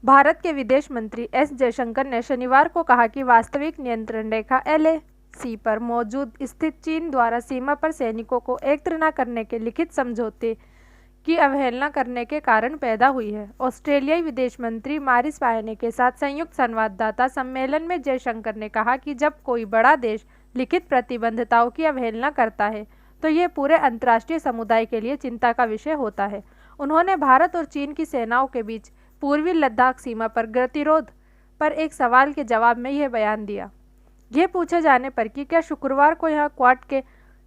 भारत के विदेश मंत्री एस जयशंकर ने शनिवार को कहा कि वास्तविक नियंत्रण रेखा LAC पर मौजूद स्थित चीन द्वारा सीमा पर सैनिकों को एकत्र न करने के लिखित समझौते की अवहेलना करने के कारण पैदा हुई है। ऑस्ट्रेलियाई विदेश मंत्री मारिस पायने के साथ संयुक्त संवाददाता सम्मेलन में जयशंकर ने कहा कि जब कोई बड़ा देश लिखित प्रतिबद्धताओं की अवहेलना करता है तो ये पूरे अंतर्राष्ट्रीय समुदाय के लिए चिंता का विषय होता है। उन्होंने भारत और चीन की सेनाओं के बीच पूर्वी लद्दाख सीमा पर गतिरोध पर एक सवाल के जवाब में यह बयान दिया। ये पूछे जाने पर कि क्या शुक्रवार को यहाँ क्वाड के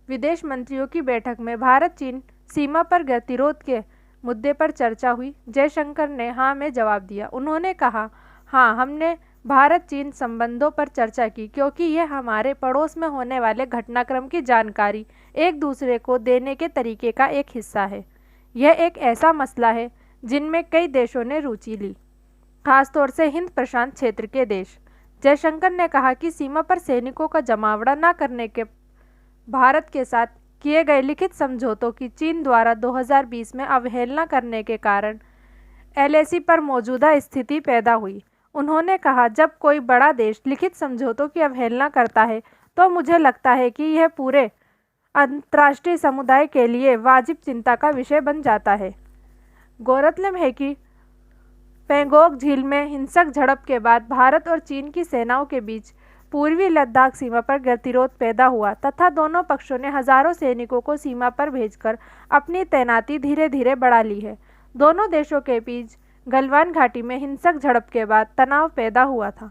विदेश मंत्रियों की बैठक में भारत चीन सीमा पर गतिरोध के मुद्दे पर चर्चा हुई, जयशंकर ने हाँ में जवाब दिया। उन्होंने कहा, हाँ, हमने भारत चीन संबंधों पर चर्चा की क्योंकि यह हमारे पड़ोस में होने वाले घटनाक्रम की जानकारी एक दूसरे को देने के तरीके का एक हिस्सा है। यह एक ऐसा मसला है जिनमें कई देशों ने रुचि ली, खासतौर से हिंद प्रशांत क्षेत्र के देश। जयशंकर ने कहा कि सीमा पर सैनिकों का जमावड़ा न करने के भारत के साथ किए गए लिखित समझौतों की चीन द्वारा 2020 में अवहेलना करने के कारण LAC पर मौजूदा स्थिति पैदा हुई। उन्होंने कहा, जब कोई बड़ा देश लिखित समझौतों की अवहेलना करता है तो मुझे लगता है कि यह पूरे अंतर्राष्ट्रीय समुदाय के लिए वाजिब चिंता का विषय बन जाता है। गौरतलब है कि पैंगोंग झील में हिंसक झड़प के बाद भारत और चीन की सेनाओं के बीच पूर्वी लद्दाख सीमा पर गतिरोध पैदा हुआ तथा दोनों पक्षों ने हजारों सैनिकों को सीमा पर भेजकर अपनी तैनाती धीरे धीरे बढ़ा ली है। दोनों देशों के बीच गलवान घाटी में हिंसक झड़प के बाद तनाव पैदा हुआ था।